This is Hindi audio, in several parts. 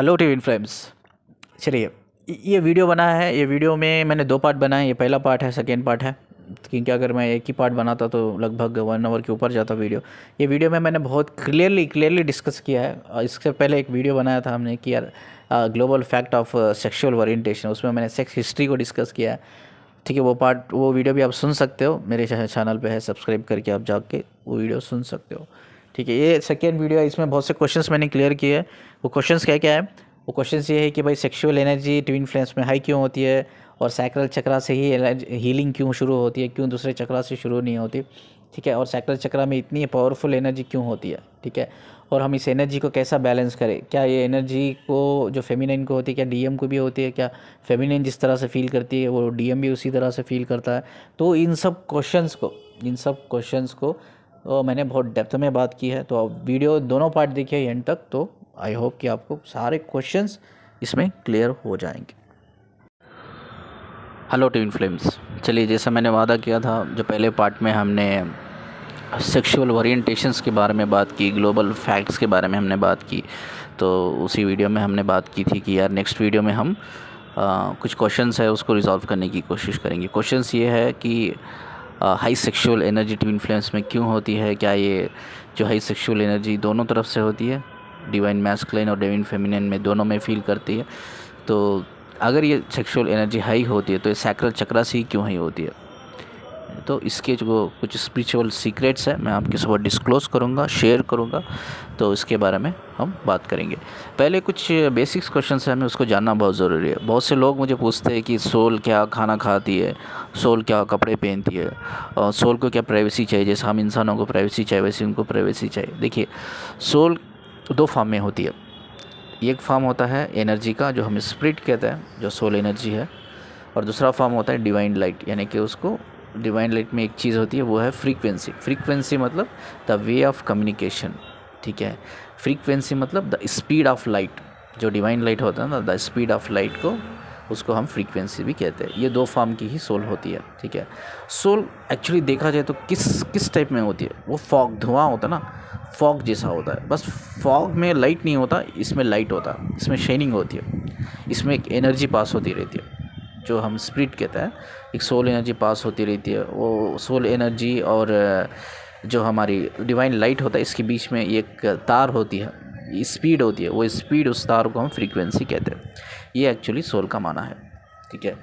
Hello TV friends. चलिए, ये वीडियो बना है। ये वीडियो में मैंने दो पार्ट बनाए। ये पहला पार्ट है, सेकेंड पार्ट है, क्योंकि अगर मैं एक ही पार्ट बनाता तो लगभग 1 आवर के ऊपर जाता वीडियो। ये वीडियो में मैंने बहुत क्लियरली डिस्कस किया है। इससे पहले एक वीडियो बनाया था हमने कि यार global fact of sexual orientation, उसमें मैंने सेक्स हिस्ट्री को डिस्कस किया है। ठीक है, वो वीडियो भी आप सुन सकते हो, मेरे चैनल पे है, सब्सक्राइब करके आप जाके वो वीडियो सुन सकते हो। ठीक है, ये सेकेंड वीडियो है। इसमें बहुत से क्वेश्चंस मैंने क्लियर किए हैं। वो क्वेश्चंस क्या क्या है? वो क्वेश्चंस ये है कि भाई सेक्सुअल एनर्जी ट्विन फ्लेम्स में हाई क्यों होती है, और सैक्रल चक्रा से ही हीलिंग क्यों शुरू होती है, क्यों दूसरे चक्रा से शुरू नहीं होती। ठीक है, और सैक्रल चक्रा में इतनी पावरफुल एनर्जी क्यों होती है। ठीक है, और हम इस एनर्जी को कैसा बैलेंस करें। क्या ये एनर्जी को जो फेमिनिन को होती है, क्या डीएम को भी होती है? क्या फेमिनिन जिस तरह से फील करती है वो डीएम भी उसी तरह से फील करता है? तो इन सब क्वेश्चंस को मैंने बहुत डेप्थ में बात की है। तो आप वीडियो दोनों पार्ट देखिए एंड तक, तो आई होप कि आपको सारे क्वेश्चंस इसमें क्लियर हो जाएंगे। Hello twin flames. चलिए, जैसा मैंने वादा किया था, जो पहले पार्ट में हमने सेक्सुअल ओरिएंटेशंस के बारे में बात की, ग्लोबल फैक्ट्स के बारे में हमने बात की, तो उसी वीडियो में हमने बात की थी कि यार नेक्स्ट वीडियो में हम कुछ क्वेश्चंस है उसको रिजॉल्व करने की कोशिश करेंगे। क्वेश्चंस ये है कि high sexual energy twin flames में क्यों होती है। क्या ये जो हाई सेक्सुअल एनर्जी दोनों तरफ से होती है, डिवाइन मैस्कुलिन और डिवाइन फेमिनिन में, दोनों में फील करती है? तो अगर ये सेक्सुअल एनर्जी हाई होती है तो ये सैक्रल चक्रा से ही क्यों हाई होती है? तो इसके जो कुछ स्पिरिचुअल सीक्रेट्स है मैं आपके साथ डिस्क्लोज़ करूँगा, शेयर करूँगा, तो इसके बारे में हम बात करेंगे। पहले कुछ बेसिक्स क्वेश्चंस हैं, हमें उसको जानना बहुत ज़रूरी है। बहुत से लोग मुझे पूछते हैं कि सोल क्या खाना खाती है, सोल क्या कपड़े पहनती है, और सोल को क्या प्राइवेसी चाहिए। जैसे हम इंसानों को प्राइवेसी चाहिए वैसे उनको प्राइवेसी चाहिए। देखिए, सोल दो फॉर्म में होती है। एक फॉर्म होता है एनर्जी का, जो हम स्पिरिट कहते हैं, जो सोल एनर्जी है, और दूसरा फॉर्म होता है डिवाइन लाइट, यानी कि उसको डिवाइन लाइट में एक चीज़ होती है, वो है फ्रीक्वेंसी मतलब द वे ऑफ कम्युनिकेशन। ठीक है, फ्रीक्वेंसी मतलब द स्पीड ऑफ लाइट। जो डिवाइन लाइट होता है ना, द स्पीड ऑफ लाइट को, उसको हम फ्रीक्वेंसी भी कहते हैं। ये दो फॉर्म की ही सोल होती है। ठीक है, सोल एक्चुअली देखा जाए तो किस टाइप में होती है? वो फॉग, धुआं होता है ना, फॉग जैसा होता है। बस फॉग में लाइट नहीं होता, इसमें लाइट होता है, इसमें शाइनिंग होती है, इसमें एक एनर्जी पास होती रहती है, जो हम स्पिरिट कहते हैं। एक सोल एनर्जी पास होती रहती है। वो सोल एनर्जी और जो हमारी डिवाइन लाइट होता है, इसके बीच में एक तार होती है, स्पीड होती है। वो स्पीड, उस तार को हम फ्रीक्वेंसी कहते हैं। ये एक्चुअली सोल का माना है। ठीक है,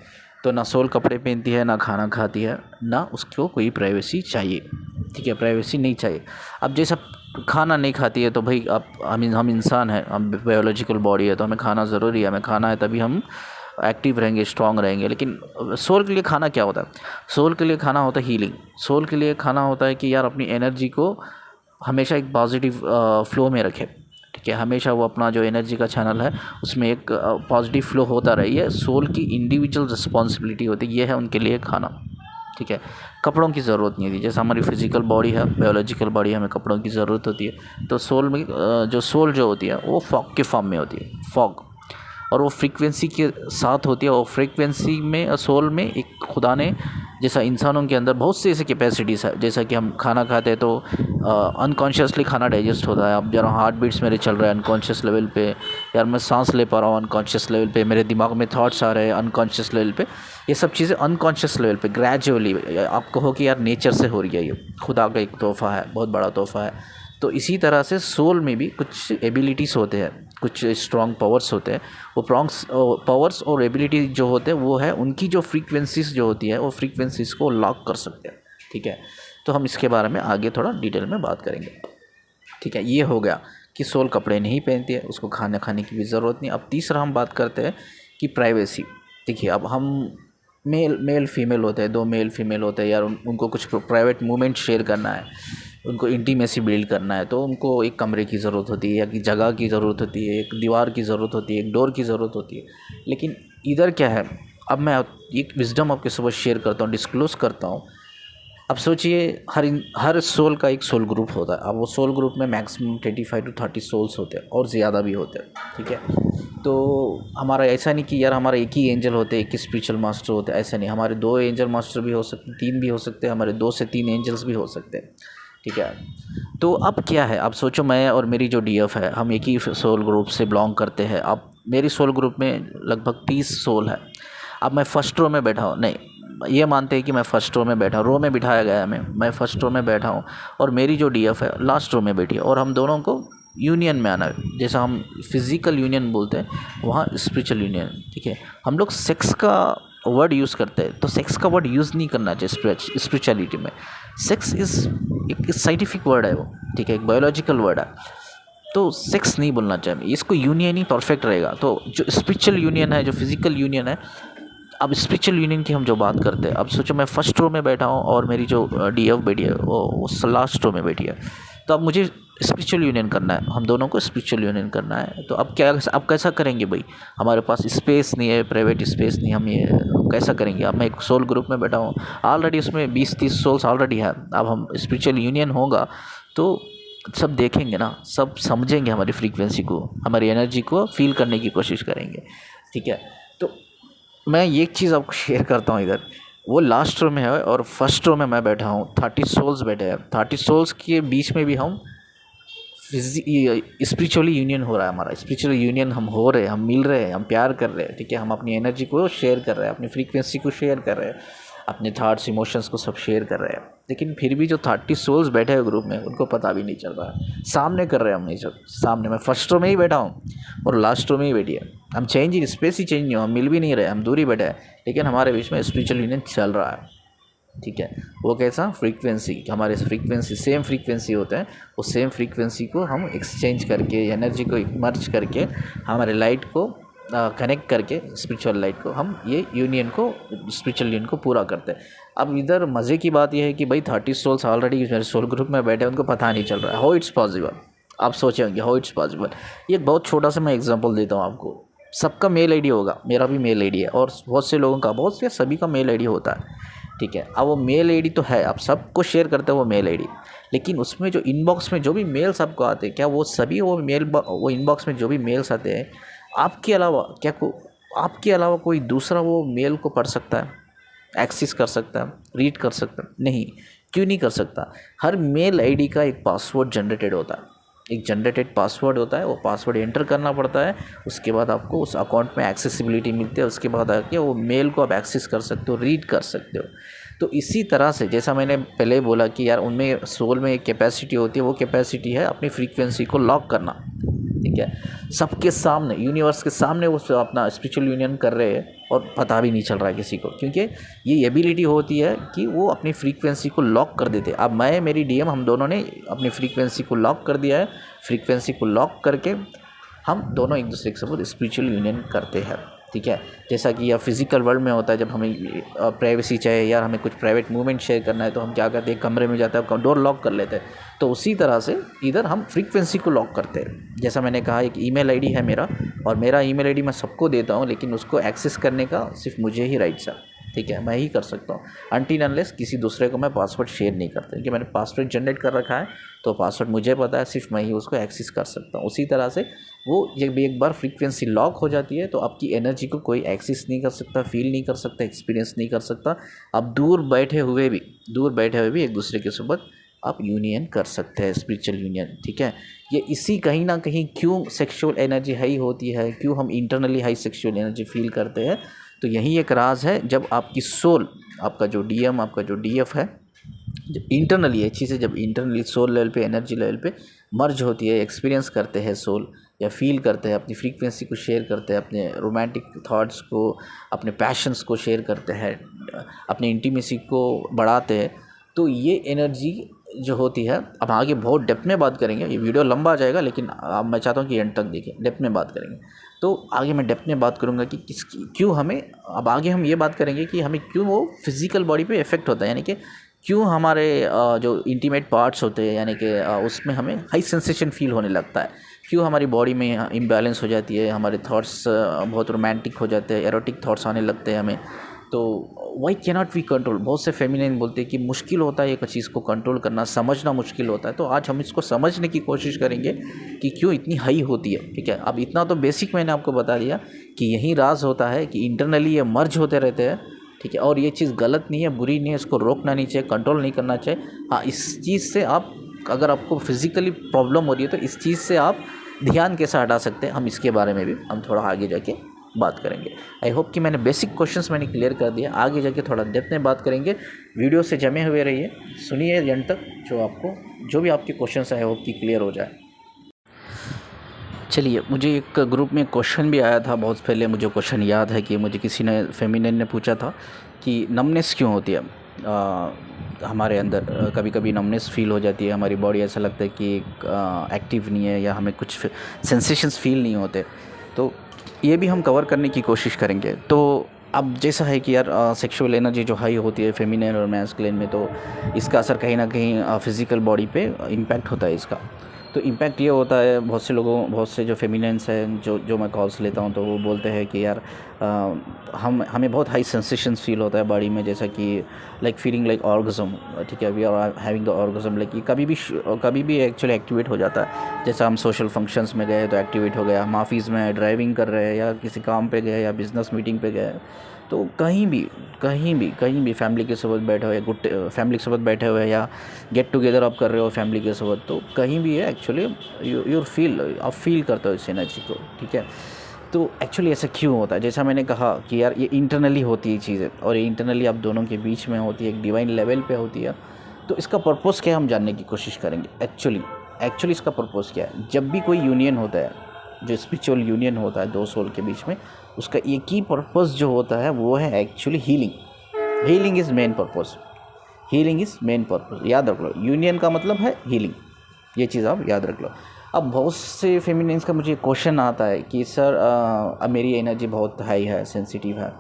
तो ना सोल कपड़े पहनती है, ना खाना खाती है, ना उसको कोई प्राइवेसी चाहिए। ठीक है, प्राइवेसी नहीं चाहिए। अब जैसा खाना नहीं खाती है तो भाई अब हम इंसान हैं, हम बायोलॉजिकल बॉडी है, तो हमें खाना ज़रूरी है। हमें खाना है तभी हम एक्टिव रहेंगे, स्ट्रांग रहेंगे। लेकिन सोल के लिए खाना क्या होता है? सोल के लिए खाना होता है हीलिंग। सोल के लिए खाना होता है कि यार अपनी एनर्जी को हमेशा एक पॉजिटिव फ्लो में रखे। ठीक है, हमेशा वो अपना जो एनर्जी का चैनल है उसमें एक पॉजिटिव फ्लो होता रहे। ये सोल की इंडिविजुअल रिस्पॉन्सिबिलिटी होती है, ये है उनके लिए खाना। ठीक है, कपड़ों की ज़रूरत नहीं होती। जैसे हमारी फिजिकल बॉडी है, बायोलॉजिकल बॉडी है, हमें कपड़ों की ज़रूरत होती है। तो सोल में जो सोल जो होती है वो फॉग के फॉर्म में होती है, फॉग, और वो फ्रीक्वेंसी के साथ होती है। और फ्रीक्वेंसी में, सोल में एक खुदा ने, जैसा इंसानों के अंदर बहुत से ऐसे कैपेसिटीज़ है, जैसा कि हम खाना खाते हैं तो अनकॉन्शियसली खाना डाइजेस्ट होता है। अब जरा हार्ट बीट्स मेरे चल रहे हैं अनकॉन्शियस लेवल पे, यार मैं सांस ले पा रहा हूँ अनकॉन्शियस लेवल पे, मेरे दिमाग में थॉट्स आ रहे हैं अनकॉन्शियस लेवल पे। ये सब चीज़ें अनकॉन्शियस लेवल पे ग्रेजुअली आप कहो कि यार नेचर से हो रही है, ये खुदा का एक तोहफ़ा है, बहुत बड़ा तोहफ़ा है। तो इसी तरह से सोल में भी कुछ एबिलिटीज़ होते हैं, कुछ स्ट्रॉन्ग पावर्स होते हैं। वो पावर्स और एबिलिटी जो होते हैं वो है उनकी जो फ्रीक्वेंसीज जो होती है, वो फ्रीक्वेंसीज को लॉक कर सकते हैं। ठीक है, तो हम इसके बारे में आगे थोड़ा डिटेल में बात करेंगे। ठीक है, ये हो गया कि सोल कपड़े नहीं पहनती है, उसको खाना खाने की भी ज़रूरत नहीं। अब तीसरा हम बात करते हैं कि प्राइवेसी। देखिए, अब हम मेल फीमेल होते हैं, दो मेल फीमेल होते हैं, यार उनको कुछ प्राइवेट मोमेंट शेयर करना है, उनको इंटीमेसी बिल्ड करना है, तो उनको एक कमरे की ज़रूरत होती है, या कि जगह की ज़रूरत होती है, एक दीवार की ज़रूरत होती है, एक डोर की ज़रूरत होती है। लेकिन इधर क्या है, अब मैं एक विजडम आपके साथ शेयर करता हूँ, डिस्क्लोज़ करता हूँ। अब सोचिए, हर सोल का एक सोल ग्रुप होता है। अब वो सोल ग्रुप में मैक्सिमम 25 to 30 सोल्स होते हैं, और ज़्यादा भी होते हैं। ठीक है, तो हमारा ऐसा नहीं कि यार हमारे एक ही एंजल होते हैं, एक ही स्पिरिचुअल मास्टर होते हैं, ऐसा नहीं। हमारे 2 एंजल मास्टर भी हो सकते, 3 भी हो सकते हैं, हमारे 2 से 3 एंजल्स भी हो सकते हैं। ठीक है। तो अब क्या है, अब सोचो मैं और मेरी जो डीएफ है, हम एक ही सोल ग्रुप से बिलोंग करते हैं। अब मेरी सोल ग्रुप में लगभग 30 सोल है। अब मैं फर्स्ट रो में बैठा हूँ, नहीं ये मानते हैं कि मैं फर्स्ट रो में बैठा हूँ, रो में बिठाया गया है मैं फर्स्ट रो में बैठा हूँ और मेरी जो डीएफ है लास्ट रो में बैठी है, और हम दोनों को यूनियन में आना है। जैसा हम फिज़िकल यूनियन बोलते हैं, वहाँ स्पिरिचुअल यूनियन, ठीक है। हम लोग सेक्स का वर्ड यूज़ करते हैं, तो सेक्स का वर्ड यूज़ नहीं करना चाहिए स्पिरिचुअलिटी में। सेक्स इज़ एक साइंटिफिक वर्ड है वो, ठीक है, एक बायोलॉजिकल वर्ड है, तो सेक्स नहीं बोलना चाहिए, इसको यूनियन ही परफेक्ट रहेगा। तो जो स्पिरिचुअल यूनियन है, जो फिज़िकल यूनियन है, अब स्पिरिचुअल यूनियन की हम जो बात करते हैं, अब सोचो मैं फर्स्ट रो में बैठा हूँ और मेरी जो डीएफ बैठी है वो लास्ट रो में बैठी है, तो अब मुझे स्पिरिचुअल यूनियन करना है, हम दोनों को स्पिरिचुअल यूनियन करना है। तो अब क्या, अब कैसा करेंगे भाई, हमारे पास स्पेस नहीं है, प्राइवेट स्पेस नहीं, हम ये कैसा करेंगे। अब मैं एक सोल ग्रुप में बैठा हूँ, ऑलरेडी उसमें 20-30 सोल्स ऑलरेडी है। अब हम स्पिरिचुअल यूनियन होगा तो सब देखेंगे ना, सब समझेंगे हमारी फ्रीक्वेंसी को, हमारी एनर्जी को फील करने की कोशिश करेंगे, ठीक है। तो मैं ये चीज़ आपको शेयर करता हूँ इधर, वो लास्ट रो में है और फर्स्ट रो में मैं बैठा हूँ, 30 सोल्स बैठे हैं, 30 सोल्स के बीच में भी हम स्पिरिचुअली यूनियन हो रहा है, हमारा स्पिरिचुअल यूनियन हम हो रहे हैं, हम मिल रहे हैं, हम प्यार कर रहे हैं, ठीक है। हम अपनी एनर्जी को शेयर कर रहे हैं, अपनी फ्रीक्वेंसी को शेयर कर रहे हैं, अपने थॉट्स इमोशंस को सब शेयर कर रहे हैं। लेकिन फिर भी जो 30 सोल्स बैठे हैं ग्रुप में, उनको पता भी नहीं चल रहा है, सामने कर रहे हैं हम नहीं, सब सामने, मैं फर्स्ट रो में ही बैठा हूँ और लास्ट रो में ही बैठी है, हम चेंज ही, स्पेस ही चेंज नहीं हो, हम मिल भी नहीं रहे, हम दूर ही बैठे हैं, लेकिन हमारे बीच में स्पिरिचुअल यूनियन चल रहा है, ठीक है। वो कैसा, फ्रीक्वेंसी, हमारे फ्रीक्वेंसी सेम फ्रीक्वेंसी होते हैं, वो सेम फ्रीक्वेंसी को हम एक्सचेंज करके, एनर्जी को मर्ज करके, हमारे लाइट को कनेक्ट करके, स्पिरिचुअल लाइट को, हम ये यूनियन को, स्पिरिचुअल यूनियन को पूरा करते हैं। अब इधर मज़े की बात यह है कि भाई 30 सोल्स ऑलरेडी मेरे सोल ग्रुप में बैठे हैं, उनको पता नहीं चल रहा है, हाउ इट्स पॉसिबल। आप सोचे होंगे हाउ इट्स पॉसिबल। ये एक बहुत छोटा सा मैं एग्जांपल देता हूँ आपको। सबका मेल आईडी होगा, मेरा भी मेल आईडी है, और बहुत से लोगों का, बहुत से सभी का मेल आईडी होता है, ठीक है। अब वो मेल आईडी तो है, आप सबको शेयर करते हैं वो मेल आईडी, लेकिन उसमें जो इनबॉक्स में जो भी मेल्स आपको आते हैं, क्या वो सभी वो इनबॉक्स में जो भी मेल्स आते हैं, आपके अलावा क्या आपके अलावा कोई दूसरा वो मेल को पढ़ सकता है, एक्सेस कर सकता है, रीड कर सकता है? नहीं। क्यों नहीं कर सकता? हर मेल आईडी का एक पासवर्ड जनरेटेड होता है, एक जनरेटेड पासवर्ड होता है, वो पासवर्ड एंटर करना पड़ता है, उसके बाद आपको उस अकाउंट में एक्सेसिबिलिटी मिलती है, उसके बाद आके वो मेल को आप एक्सेस कर सकते हो, रीड कर सकते हो। तो इसी तरह से, जैसा मैंने पहले बोला कि यार उनमें सोल में एक कैपेसिटी होती है, वो कैपेसिटी है अपनी फ्रीक्वेंसी को लॉक करना, ठीक है। सबके सामने, यूनिवर्स के सामने वो अपना स्पिरिचुअल यूनियन कर रहे हैं और पता भी नहीं चल रहा है किसी को, क्योंकि ये एबिलिटी होती है कि वो अपनी फ्रीक्वेंसी को लॉक कर देते हैं। अब मैं, मेरी डीएम, हम दोनों ने अपनी फ्रीक्वेंसी को लॉक कर दिया है। फ्रीक्वेंसी को लॉक करके हम दोनों एक दूसरे के साथ स्पिरिचुअल यूनियन करते हैं, ठीक है। जैसा कि यह फिजिकल वर्ल्ड में होता है, जब हमें प्राइवेसी चाहिए, यार हमें कुछ प्राइवेट मूवमेंट शेयर करना है, तो हम क्या करते हैं, कमरे में जाते हैं, डोर लॉक कर लेते हैं। तो उसी तरह से इधर हम फ्रीक्वेंसी को लॉक करते हैं। जैसा मैंने कहा, एक ईमेल आईडी है मेरा, और मेरा ईमेल आईडी मैं सबको देता हूँ, लेकिन उसको एक्सेस करने का सिर्फ मुझे ही राइट्स है, ठीक है, मैं ही कर सकता हूँ, अनटिल अनलेस किसी दूसरे को मैं पासवर्ड शेयर नहीं करता, क्योंकि मैंने पासवर्ड जनरेट कर रखा है, तो पासवर्ड मुझे पता है, सिर्फ मैं ही उसको एक्सेस कर सकता हूँ। उसी तरह से वो जब एक बार फ्रीक्वेंसी लॉक हो जाती है, तो आपकी एनर्जी को कोई एक्सेस नहीं कर सकता, फील नहीं कर सकता, एक्सपीरियंस नहीं कर सकता। आप दूर बैठे हुए भी एक दूसरे के साथ आप यूनियन कर सकते हैं, स्पिरिचुअल यूनियन, ठीक है। ये इसी कहीं ना कहीं क्यों सेक्सुअल एनर्जी हाई होती है, क्यों हम internally high sexual energy feel करते हैं, तो यही एक राज है। जब आपकी सोल, आपका जो डीएम, आपका जो डीएफ है, जब इंटरनली ये चीज़ें, जब इंटरनली सोल लेवल पे, एनर्जी लेवल पे मर्ज होती है, एक्सपीरियंस करते हैं सोल, या फील करते हैं, अपनी फ्रीक्वेंसी को शेयर करते हैं, अपने रोमांटिक थॉट्स को, अपने पैशंस को शेयर करते हैं, अपनी इंटीमेसी को बढ़ाते हैं, तो ये एनर्जी जो होती है, अब आगे बहुत डेप्थ में बात करेंगे, ये वीडियो लंबा आ जाएगा, लेकिन अब मैं चाहता हूँ कि एंड तक देखें, डेप्थ में बात करेंगे। तो आगे मैं डेप्थ में बात करूँगा कि क्यों हमें, अब आगे हम ये बात करेंगे कि हमें क्यों वो फिज़िकल बॉडी पे इफ़ेक्ट होता है, यानी कि क्यों हमारे जो इंटीमेट पार्ट्स होते हैं, यानी कि उसमें हमें हाई सेंसेशन फील होने लगता है, क्यों हमारी बॉडी में इम्बैलेंस हो जाती है, हमारे थॉट्स बहुत रोमांटिक हो जाते हैं, एरोटिक थॉट्स आने लगते हैं हमें। तो वाई कैनॉट वी कंट्रोल, बहुत से फेमिनिन बोलते हैं कि मुश्किल होता है एक चीज़ को कंट्रोल करना, समझना मुश्किल होता है। तो आज हम इसको समझने की कोशिश करेंगे कि क्यों इतनी हाई होती है, ठीक है। अब इतना तो बेसिक मैंने आपको बता दिया कि यही राज होता है कि इंटरनली ये मर्ज होते रहते हैं, ठीक है। और ये चीज़ गलत नहीं है, बुरी नहीं है, इसको रोकना नहीं चाहिए, कंट्रोल नहीं करना चाहिए। हाँ, इस चीज़ से आप अगर आपको फिज़िकली प्रॉब्लम हो रही है तो इस चीज़ से आप ध्यान कैसे हटा सकते हैं, हम इसके बारे में भी हम थोड़ा आगे जाके बात करेंगे। आई होप कि मैंने बेसिक क्वेश्चंस मैंने क्लियर कर दिया, आगे जाके थोड़ा डेप्थ में बात करेंगे। वीडियो से जमे हुए रहिए, सुनिए एंड तक, जो भी आपके क्वेश्चंस है आई होप कि क्लियर हो जाए। चलिए, मुझे एक ग्रुप में क्वेश्चन भी आया था बहुत पहले, मुझे क्वेश्चन याद है कि मुझे किसी ने फेमिनिन ने पूछा था कि नमनेस क्यों होती है हमारे अंदर। कभी कभी नमनेस फील हो जाती है, हमारी बॉडी ऐसा लगता है कि एक्टिव नहीं है या हमें कुछ सेंसेशंस फील नहीं होते। तो ये भी हम कवर करने की कोशिश करेंगे। तो अब जैसा है कि यार सेक्सुअल एनर्जी जो हाई होती है फेमिनिन और मैस्कुलिन में, तो इसका असर कहीं ना कहीं फिज़िकल बॉडी पे इम्पैक्ट होता है इसका। तो इम्पैक्ट ये होता है, बहुत से जो फेमिनिन्स हैं जो मैं कॉल्स लेता हूँ तो वो बोलते हैं कि यार हमें बहुत हाई सेंसेशंस फील होता है बॉडी में, जैसा कि लाइक फीलिंग लाइक ऑर्गेज़म। ठीक है, we are having the orgasm, like कभी भी एक्चुअली एक्टिवेट हो जाता है। जैसा हम सोशल फंक्शंस में गए तो एक्टिवेट हो गया, हम ऑफिस में ड्राइविंग कर रहे हैं या किसी काम पे गए या बिज़नेस मीटिंग पे गए, तो कहीं भी फैमिली के साथ बैठे हो या फैमिली के साथ बैठे हुए या गेट टुगेदर आप कर रहे हो फैमिली के साथ, तो कहीं भी है एक्चुअली आप फील करते हो इस एनर्जी को। ठीक है, तो एक्चुअली ऐसा क्यों होता है? जैसा मैंने कहा कि यार ये इंटरनली होती है चीज़ें, और ये इंटरनली आप दोनों के बीच में होती है, एक डिवाइन लेवल पे होती है। तो इसका पर्पस क्या है हम जानने की कोशिश करेंगे। एक्चुअली इसका पर्पस क्या है? जब भी कोई यूनियन होता है, जो स्पिरिचुअल यूनियन होता है दो सोल के बीच में, उसका एक ही पर्पस जो होता है वो है actually healing is main purpose. याद रख लो, यूनियन का मतलब है हीलिंग, ये चीज़ आप याद रख लो। अब बहुत से फेमिनिन्स का मुझे क्वेश्चन आता है कि सर अब मेरी एनर्जी बहुत हाई है, सेंसिटिव है,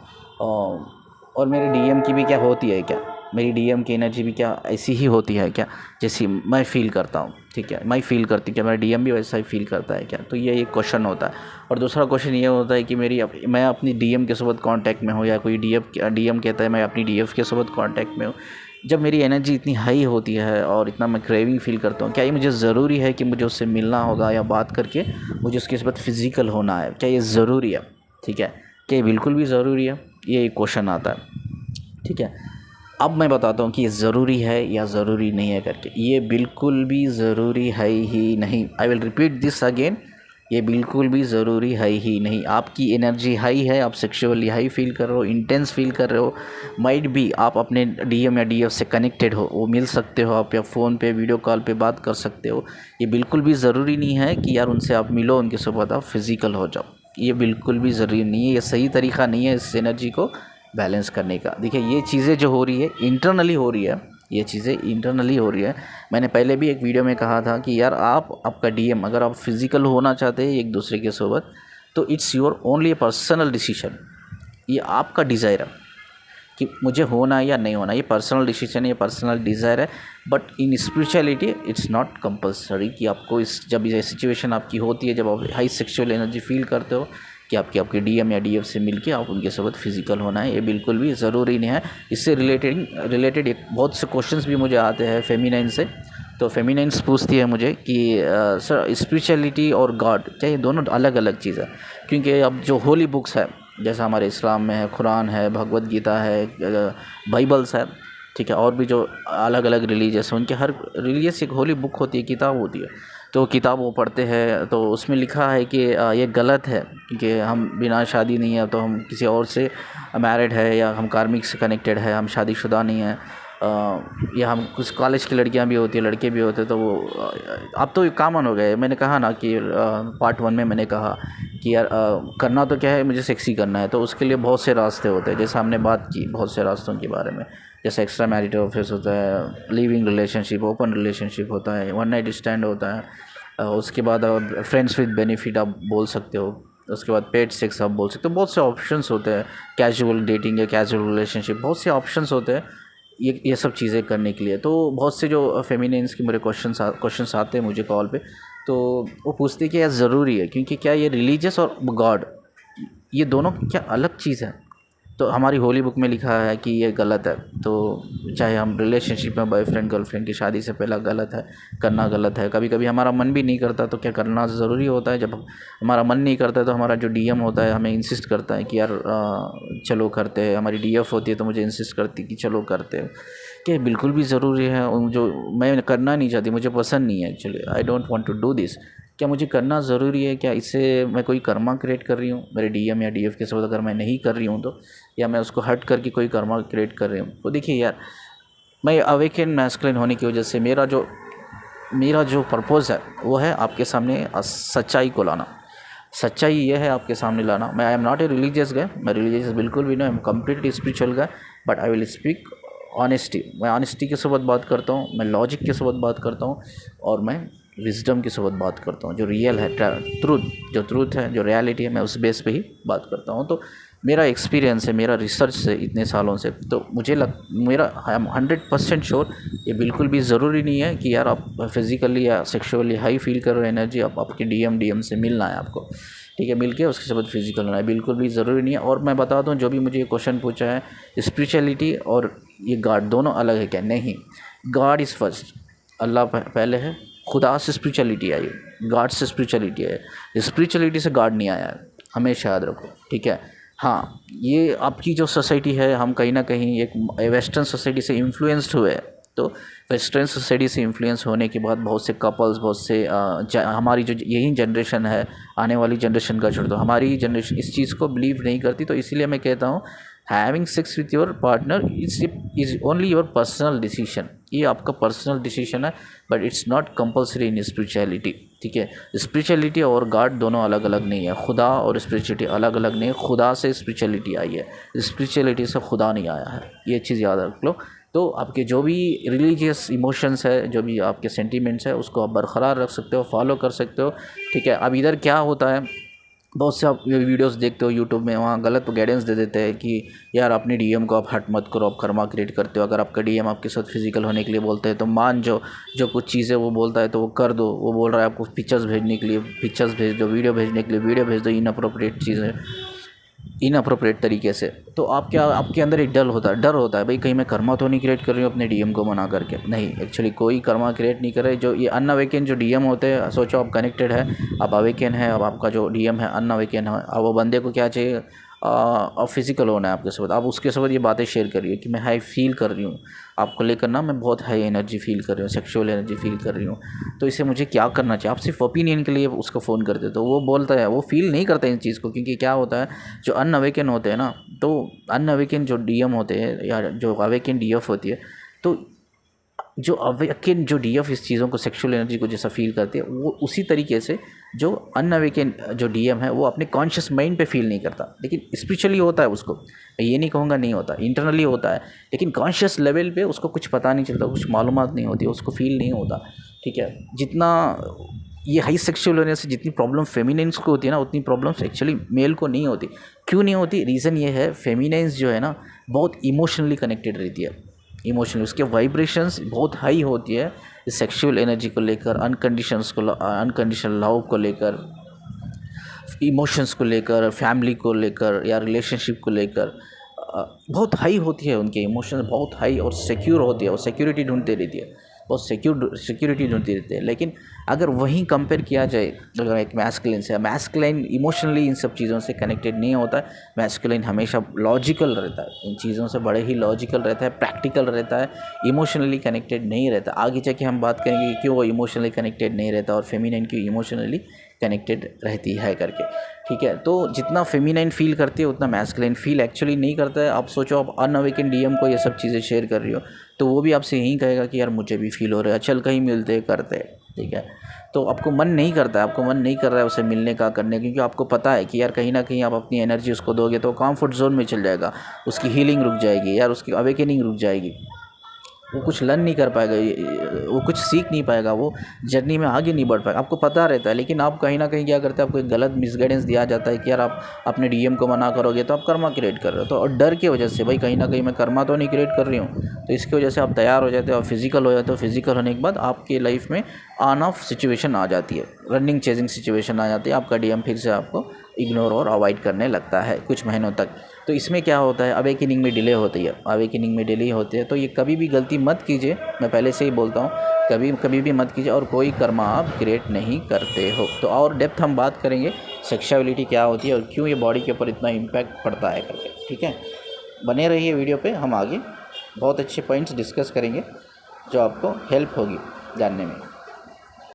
और मेरे डीएम की भी क्या होती है क्या? मेरी डीएम की एनर्जी भी क्या ऐसी ही होती है क्या जैसी मैं फ़ील करता हूँ? ठीक है, मैं फ़ील करती क्या मेरा डीएम भी वैसा ही फ़ील करता है क्या? तो ये एक क्वेश्चन होता है। और दूसरा क्वेश्चन ये होता है कि मैं अपनी डीएम के साथ कांटेक्ट में हूँ, या कोई डीएम कहता है मैं अपनी डीएफ के साथ कांटेक्ट में हूँ। जब मेरी एनर्जी इतनी हाई होती है और इतना मैं क्रेविंग फ़ील करता हूँ, क्या ये मुझे ज़रूरी है कि मुझे उससे मिलना होगा या बात करके मुझे उसके साथ फिज़िकल होना है? क्या ये ज़रूरी है? ठीक है, क्या ये बिल्कुल भी ज़रूरी है? ये एक क्वेश्चन आता है। ठीक है, अब मैं बताता हूँ कि ये ज़रूरी है या ज़रूरी नहीं है करके। ये बिल्कुल भी ज़रूरी है ही नहीं। I will repeat this again, ये बिल्कुल भी ज़रूरी है ही नहीं। आपकी एनर्जी हाई है, आप सेक्सुअली हाई फील कर रहे हो, इंटेंस फील कर रहे हो, माइट भी आप अपने डीएम या डीएफ से कनेक्टेड हो, वो मिल सकते हो आप, या फ़ोन पे वीडियो कॉल पे बात कर सकते हो। ये बिल्कुल भी ज़रूरी नहीं है कि यार उनसे आप मिलो, उनके साथ आप फिज़िकल हो जाओ। ये बिल्कुल भी ज़रूरी नहीं है, ये सही तरीका नहीं है इस एनर्जी को बैलेंस करने का। देखिए, ये चीज़ें जो हो रही है इंटरनली हो रही है, ये चीज़ें इंटरनली हो रही है। मैंने पहले भी एक वीडियो में कहा था कि यार आपका डीएम, अगर आप फिज़िकल होना चाहते हैं एक दूसरे के साथ, तो it's your only personal decision. ये आपका डिज़ायर है कि मुझे होना है या नहीं होना, ये पर्सनल डिसीजन है, ये पर्सनल डिज़ायर है। But in spirituality it's not compulsory कि आपको जब ये सिचुएशन आपकी होती है, जब आप हाई सेक्सुअल एनर्जी फील करते हो, कि आपके डीएम या डीएफ से मिलके आप उनके साथ फिज़िकल होना है, ये बिल्कुल भी ज़रूरी नहीं है। इससे रिलेटेड एक बहुत से क्वेश्चंस भी मुझे आते हैं फेमिनाइन से। तो फेमिनाइंस पूछती है मुझे कि सर स्पिरिचुअलिटी और गॉड, क्या ये दोनों अलग अलग चीज़ है? क्योंकि अब जो होली बुक्स है, जैसा हमारे इस्लाम में है, कुरान है, भगवत गीता है, बाइबल्स है, ठीक है, और भी जो अलग अलग रिलीजियस हैं, उनके हर रिलीजियस एक होली बुक होती है, किताब होती है। तो किताब वो पढ़ते हैं, तो उसमें लिखा है कि ये गलत है कि हम बिना शादी नहीं है तो हम किसी और से मैरिड है, या हम कार्मिक से कनेक्टेड है, हम शादीशुदा नहीं है, या हम कुछ कॉलेज की लड़कियां भी होती है, लड़के भी होते हैं। तो वो अब तो कॉमन हो गए। मैंने कहा ना कि पार्ट 1 में मैंने कहा कि यार करना तो क्या है, मुझे सेक्सी करना है, तो उसके लिए बहुत से रास्ते होते हैं। जैसे हमने बात की बहुत से रास्तों के बारे में, जैसे एक्स्ट्रा मैरिटल अफेयर्स होता है, लिविंग रिलेशनशिप, ओपन रिलेशनशिप होता है, वन नाइट स्टैंड होता है, उसके बाद फ्रेंड्स विद बेनिफिट आप बोल सकते हो, उसके बाद पेड सेक्स आप बोल सकते हो। बहुत से ऑप्शंस होते हैं, कैजुअल डेटिंग या कैजुअल रिलेशनशिप, बहुत से ऑप्शंस होते हैं ये सब चीज़ें करने के लिए। तो बहुत से जो फेमिनिन्स के मेरे क्वेश्चंस आते हैं मुझे कॉल पे, तो वो पूछते हैं कि यार ज़रूरी है, क्योंकि क्या ये रिलीजियस और गॉड, ये दोनों क्या अलग चीज़ है? तो हमारी होली बुक में लिखा है कि ये गलत है। तो चाहे हम रिलेशनशिप में बॉयफ्रेंड गर्लफ्रेंड की शादी से पहला गलत है, करना गलत है। कभी कभी हमारा मन भी नहीं करता तो क्या करना ज़रूरी होता है? जब हमारा मन नहीं करता तो हमारा जो डीएम होता है हमें इंसिस्ट करता है कि यार चलो करते हैं। हमारी डीएफ होती है तो मुझे इंसिस्ट करती कि चलो करते हैं। कि बिल्कुल भी ज़रूरी है, जो मैं करना नहीं चाहती, मुझे पसंद नहीं है actually, I don't want to do this. क्या मुझे करना ज़रूरी है? क्या इससे मैं कोई कर्मा क्रिएट कर रही हूँ मेरे डीएम या डीएफ के साथ? अगर मैं नहीं कर रही हूँ तो, या मैं उसको हट करके कोई कर्मा क्रिएट कर रही हूँ तो देखिए यार, मैं अवेकन मैस्कुलिन होने की वजह से मेरा जो पर्पज़ है वो है आपके सामने सच्चाई को लाना। सच्चाई ये है आपके सामने लाना। मैं I am not a religious guy, मैं रिलीजियस बिल्कुल भी नहीं, I am completely spiritual guy, but I will speak honesty. मैं ऑनेस्टी के साथ बात करता हूँ, मैं लॉजिक के साथ बात करता हूँ, और मैं विजडम के साथ बात करता हूँ। जो रियल है, ट्रूथ है, जो रियलिटी है, मैं उस बेस पे ही बात करता हूँ। तो मेरा एक्सपीरियंस है, मेरा रिसर्च से इतने सालों से, तो मेरा आई एम 100% श्योर ये बिल्कुल भी ज़रूरी नहीं है कि यार आप फिज़िकली या सेक्सुअली हाई फील कर रहे हो एनर्जी, आपके डीएम से मिलना है आपको, ठीक है, मिल के उसके साथ फिजिकल होना है, बिल्कुल भी ज़रूरी नहीं है। और मैं बता दूं, जो भी मुझे ये क्वेश्चन पूछा है, स्पिरिचुअलिटी और ये गॉड दोनों अलग है क्या? नहीं, गॉड इज़ फर्स्ट, अल्लाह पहले है, खुदा से स्पिरिचुअलिटी आई, गॉड से स्पिरिचुअलिटी आई, स्पिरिचुअलिटी से गॉड नहीं आया है, हमेशा याद रखो, ठीक है। हाँ, ये आपकी जो सोसाइटी है, हम कहीं ना कहीं एक वेस्टर्न सोसाइटी से इन्फ्लुएंस्ड हुए हैं। तो वेस्टर्न सोसाइटी से इन्फ्लुएंस होने के बाद बहुत से कपल्स, बहुत से हमारी जो यही जनरेशन है, आने वाली जनरेशन का छोड़ दो, हमारी जनरेशन इस चीज़ को बिलीव नहीं करती। तो इसीलिए मैं कहता हूँ, having sex with your partner is only your personal decision, ये आपका पर्सनल डिसीजन है, but it's not compulsory in spirituality, ठीक है। स्पिरिचुअलिटी और गॉड दोनों अलग अलग नहीं है, खुदा और स्पिरिचुअलिटी अलग अलग नहीं है। खुदा से स्पिरिचुअलिटी आई है, स्पिरिचुअलिटी से खुदा नहीं आया है, ये चीज़ याद रख लो। तो आपके जो भी रिलीजियस इमोशंस है, जो भी आपके सेंटीमेंट्स है, उसको आप बरकरार रख सकते हो, फॉलो कर सकते हो, ठीक है। अब इधर क्या होता है, बहुत से आप वीडियोस देखते हो यूट्यूब में, वहाँ गलत गाइडेंस दे देते हैं कि यार अपने डीएम को आप हट मत करो, आप कर्मा क्रिएट करते हो। अगर आपका डीएम आपके साथ फिजिकल होने के लिए बोलते हैं तो मान जो कुछ चीज़ें वो बोलता है तो वो कर दो। वो बोल रहा है आपको पिक्चर्स भेजने के लिए पिक्चर्स भेज दो, वीडियो भेजने के लिए वीडियो भेज दो, इनअप्रोप्रिएट चीज़ें, इनअप्रोप्रिएट तरीके से। तो आपके अंदर एक डर होता है भाई, कहीं मैं कर्मा तो नहीं क्रिएट कर रही हूँ अपने डीएम को मना करके। नहीं, एक्चुअली कोई कर्मा क्रिएट नहीं कर रहे। जो ये अनअवेकन जो डीएम होते हैं, सोचो आप कनेक्टेड है, आप अवेकन है, अब आपका जो डीएम है अनअवेकन है, अब वो बंदे को क्या चाहिए, अब फिजिकल होना है आपके साथ। आप उसके साथ ये बातें शेयर करिए कि मैं हाई फील कर रही हूँ आपको लेकर ना, मैं बहुत हाई एनर्जी फील कर रही हूँ, सेक्सुअल एनर्जी फील कर रही हूँ, तो इसे मुझे क्या करना चाहिए। आप सिर्फ ओपिनियन के लिए उसको फ़ोन करते तो वो बोलता है, वो फील नहीं करता इन चीज़ को। क्योंकि क्या होता है, जो अनअवेकन होते हैं ना, तो अनअवेकन जो डीएम होते हैं या जो अवेकन डीएफ होती है, तो जो अवेकन जो डीएफ इस चीज़ों को, सेक्सुअल एनर्जी को जैसा फील करती है, वो उसी तरीके से जो अनअवेकन जो डीएम है वो अपने कॉन्शियस माइंड पे फील नहीं करता। लेकिन स्पिरिचुअली होता है उसको, मैं ये नहीं कहूँगा नहीं होता, इंटरनली होता है, लेकिन कॉन्शियस लेवल पे उसको कुछ पता नहीं चलता, कुछ मालूमात नहीं होती, उसको फील नहीं होता, ठीक है। जितना ये हाई सेक्सुअल होने से जितनी प्रॉब्लम फेमिनिन्स को होती है ना, उतनी प्रॉब्लम्स एक्चुअली मेल को नहीं होती। क्यों नहीं होती? रीज़न ये है, फेमिनिन्स जो है ना बहुत इमोशनली कनेक्टेड रहती है, इमोशनली उसके वाइब्रेशंस बहुत हाई होती है सेक्सुअल एनर्जी को लेकर, अनकंडीशनल लव को लेकर, इमोशंस को लेकर, फैमिली को लेकर या रिलेशनशिप को लेकर बहुत हाई होती है। उनके इमोशंस बहुत हाई और सिक्योर होती है, और सिक्योरिटी ढूंढते रहती है, बहुत सिक्योरिटी ढूंढती रहती है। लेकिन अगर वहीं कंपेयर किया जाए अगर एक मैस्कुलिन से, मैस्कुलिन इमोशनली इन सब चीज़ों से कनेक्टेड नहीं होता है। मैस्कुलिन हमेशा लॉजिकल रहता है, इन चीज़ों से बड़े ही लॉजिकल रहता है, प्रैक्टिकल रहता है, इमोशनली कनेक्टेड नहीं रहता। आगे जाके हम बात करेंगे कि क्यों वो इमोशनली कनेक्टेड नहीं रहता और फेमिनिन क्यों इमोशनली कनेक्टेड रहती है करके, ठीक है। तो जितना फेमिनाइन फील करती है उतना मैस्कुलिन फील एक्चुअली नहीं करता है। आप सोचो, आप अनअवेकन डीएम को ये सब चीज़ें शेयर कर रही हो, तो वो भी आपसे यही कहेगा कि यार मुझे भी फील हो रहा है, चल कहीं मिलते करते, ठीक है। तो आपको मन नहीं करता है, आपको मन नहीं कर रहा है उसे मिलने का, करने, क्योंकि आपको पता है कि यार कहीं ना कहीं आप अपनी एनर्जी उसको दोगे तो कंफर्ट जोन में चल जाएगा, उसकी हीलिंग रुक जाएगी, यार उसकी अवेकनिंग रुक जाएगी, वो कुछ लर्न नहीं कर पाएगा, वो कुछ सीख नहीं पाएगा, वो जर्नी में आगे नहीं बढ़ पाएगा। आपको पता रहता है, लेकिन आप कहीं ना कहीं क्या करते हैं, आपको एक गलत मिसगाइडेंस दिया जाता है कि यार आप अपने डीएम को मना करोगे तो आप कर्मा क्रिएट कर रहे हो। तो और डर की वजह से, भाई कहीं ना कहीं मैं कर्मा तो नहीं क्रिएट कर रही हूँ, तो इसकी वजह से आप तैयार हो जाते हो और फिजिकल हो जाते हो। फिजिकल होने के बाद आपकी लाइफ में ऑन ऑफ सिचुएशन आ जाती है, रनिंग चेजिंग सिचुएशन आ जाती है, आपका डीएम फिर से आपको इग्नोर और अवॉइड करने लगता है कुछ महीनों तक। तो इसमें क्या होता है, अवेकनिंग में डिले होती है, अवेकनिंग में डिले होती है। तो ये कभी भी गलती मत कीजिए, मैं पहले से ही बोलता हूँ, कभी भी मत कीजिए और कोई कर्मा आप क्रिएट नहीं करते हो। तो और डेप्थ हम बात करेंगे सेक्सुअलिटी क्या होती है और क्यों ये बॉडी के ऊपर इतना इम्पैक्ट पड़ता है करके, ठीक है। बने रहिए वीडियो पे, हम आगे बहुत अच्छे पॉइंट्स डिस्कस करेंगे जो आपको हेल्प होगी जानने में।